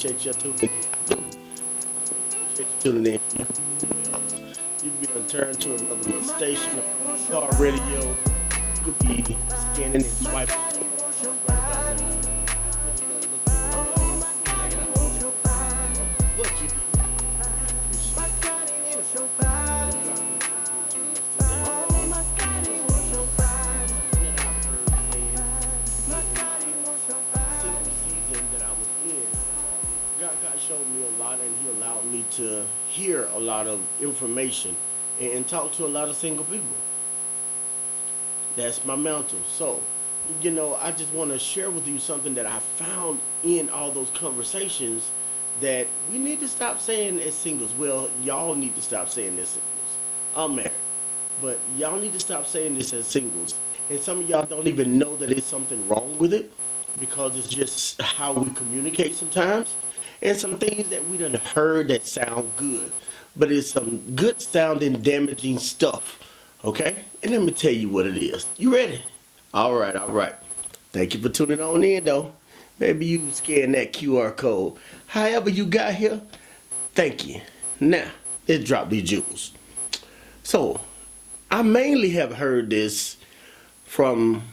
appreciate you tuning in. Appreciate you tuning in. You can be turned to another little station, a car radio. You could be scanning and swiping. What you do? God showed me a lot, and He allowed me to hear a lot of information and talk to a lot of single people. That's my mantle. So, I just want to share with you something that I found in all those conversations that we need to stop saying as singles. Well, y'all need to stop saying this singles. I'm married, but y'all need to stop saying this as singles. And some of y'all don't even know that it's something wrong with it because it's just how we communicate sometimes. And some things that we done heard that sound good, but it's some good sounding damaging stuff. Okay? And let me tell you what it is. You ready? All right, all right. Thank you for tuning on in, though. Maybe you scan that QR code. However you got here, thank you. Now, let's drop these jewels. So, I mainly have heard this from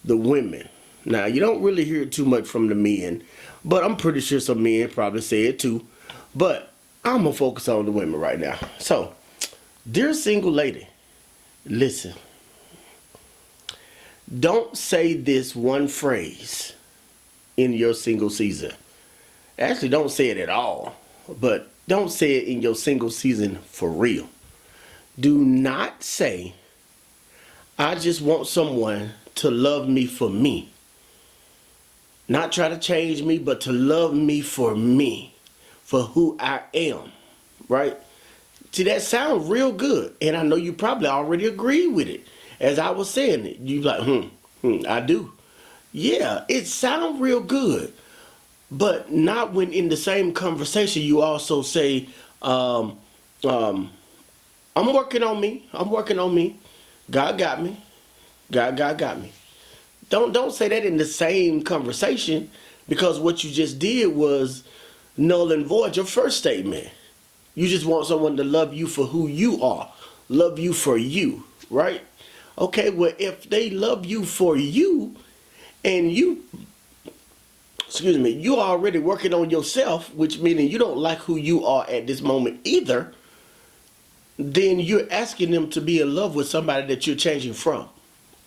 the women. Now, you don't really hear it too much from the men, but I'm pretty sure some men probably say it too. But I'm going to focus on the women right now. So, dear single lady, listen. Don't say this one phrase in your single season. Actually, don't say it at all. But don't say it in your single season for real. Do not say, I just want someone to love me for me. Not try to change me, but to love me, for who I am, right? See, that sounds real good, and I know you probably already agree with it. As I was saying it, you like, I do. Yeah, it sounds real good, but not when in the same conversation you also say, I'm working on me. I'm working on me. God got me. God got me. Don't say that in the same conversation, because what you just did was null and void your first statement. You just want someone to love you for who you are, love you for you, right? Okay, well, if they love you for you and you're already working on yourself, which meaning you don't like who you are at this moment either, then you're asking them to be in love with somebody that you're changing from.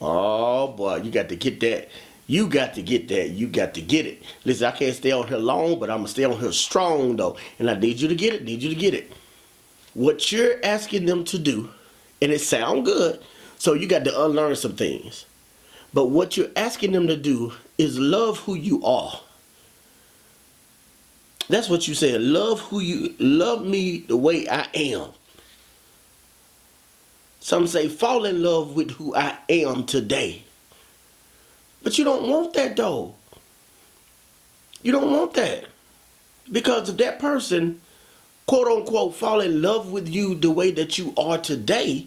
Oh boy, you got to get that. You got to get that. You got to get it. Listen, I can't stay on here long, but I'm going to stay on here strong though. And I need you to get it. What you're asking them to do, and it sounds good, so you got to unlearn some things. But what you're asking them to do is love who you are. That's what you said. Love me the way I am. Some say fall in love with who I am today. But you don't want that though. You don't want that. Because if that person, quote unquote, fall in love with you the way that you are today,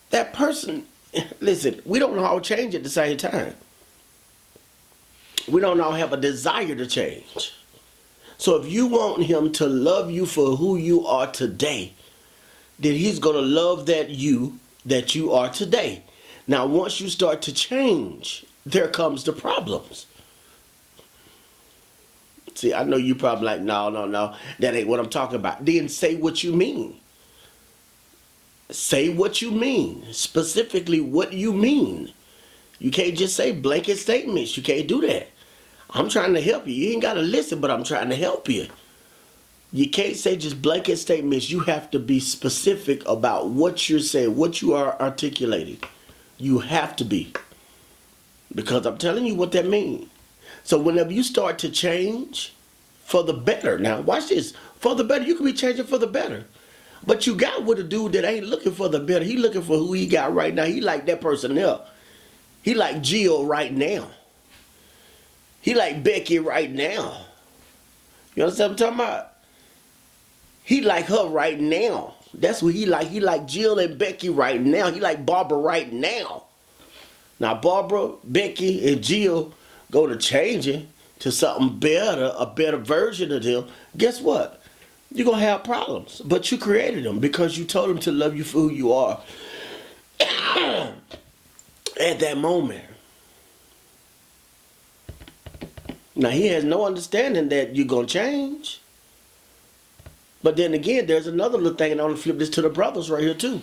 that person, listen, we don't all change at the same time. We don't all have a desire to change. So if you want him to love you for who you are today, then he's going to love that you are today. Now, once you start to change, there comes the problems. See, I know you probably like, no, that ain't what I'm talking about. Then say what you mean. Say what you mean. Specifically what you mean. You can't just say blanket statements. You can't do that. I'm trying to help you. You ain't got to listen, but I'm trying to help you. You can't say just blanket statements. You have to be specific about what you're saying, what you are articulating. You have to be. Because I'm telling you what that means. So whenever you start to change for the better, now watch this, for the better, you can be changing for the better. But you got with a dude that ain't looking for the better. He looking for who he got right now. He like that person there. He like Jill right now. He like Becky right now. You understand what I'm talking about? He like her right now. That's what he like. He like Jill and Becky right now. He like Barbara right now. Now Barbara, Becky, and Jill go to changing. to something better, a better version of them, guess what? You're going to have problems. But you created them because you told them to love you for who you are at that moment. Now, he has no understanding that you're going to change. But then again, there's another little thing, and I want to flip this to the brothers right here, too.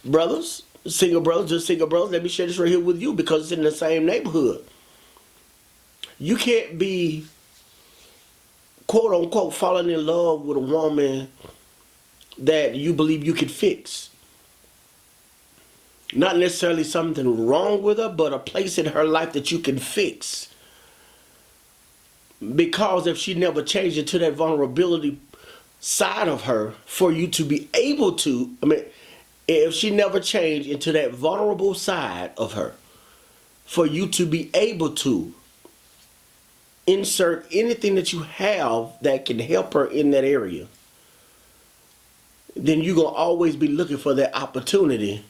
Brothers, single brothers, just single brothers, let me share this right here with you because it's in the same neighborhood. You can't be, quote unquote, falling in love with a woman that you believe you can fix. Not necessarily something wrong with her, but a place in her life that you can fix. Because if she never changed into that vulnerability side of her for you to be able to, if she never changed into that vulnerable side of her for you to be able to insert anything that you have that can help her in that area, then you're going to always be looking for that opportunity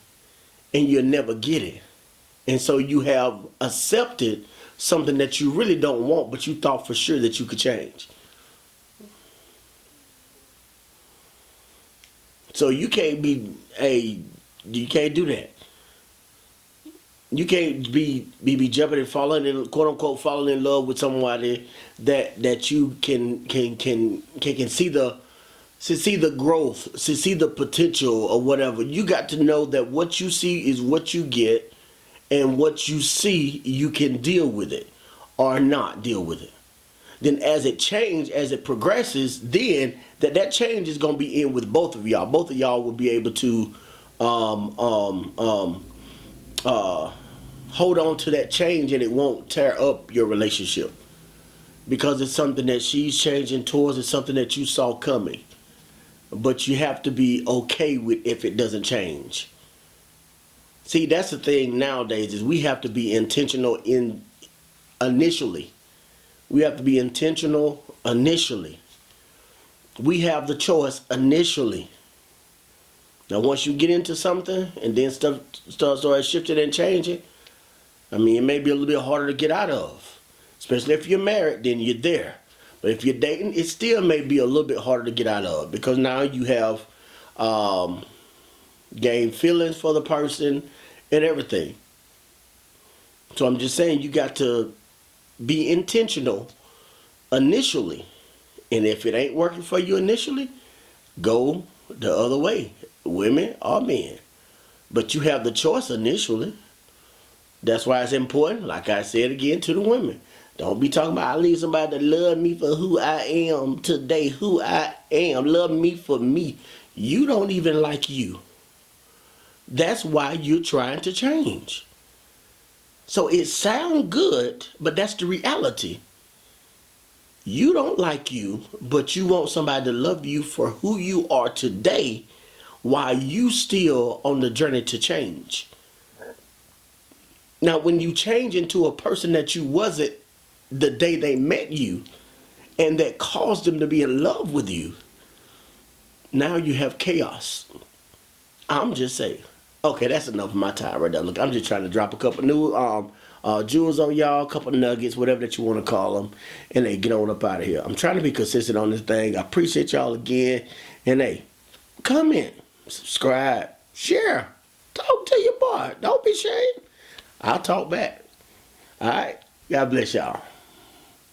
and you'll never get it. And so you have accepted something that you really don't want, but you thought for sure that you could change. So you can't you can't do that. You can't be jumping and falling in, quote unquote, falling in love with somebody that you can see the growth, see the potential or whatever. You got to know that what you see is what you get, and what you see you can deal with it or not deal with it. Then as it changes, as it progresses, then that change is going to be in with both of y'all. Both of y'all will be able to hold on to that change, and it won't tear up your relationship because it's something that she's changing towards. It's something that you saw coming, but you have to be okay with if it doesn't change. See, that's the thing nowadays, is we have to be intentional initially. We have to be intentional initially. We have the choice initially. Now, once you get into something and then stuff starts shifting and changing, it may be a little bit harder to get out of. Especially if you're married, then you're there. But if you're dating, it still may be a little bit harder to get out of because now you have gained feelings for the person and everything. So I'm just saying you got to be intentional initially. And if it ain't working for you initially, go the other way, women or men. But you have the choice initially. That's why it's important, like I said again, to the women. Don't be talking about I need somebody to love me for who I am today, who I am. Love me for me. You don't even like you. That's why you're trying to change. So it sounds good, but that's the reality. You don't like you, but you want somebody to love you for who you are today while you still on the journey to change. Now, when you change into a person that you wasn't the day they met you and that caused them to be in love with you, now you have chaos. I'm just saying. Okay, that's enough of my time right there. Look, I'm just trying to drop a couple new jewels on y'all, a couple nuggets, whatever that you want to call them, and they get on up out of here. I'm trying to be consistent on this thing. I appreciate y'all again. And hey, comment, subscribe, share, talk to your boy. Don't be ashamed. I'll talk back. All right? God bless y'all.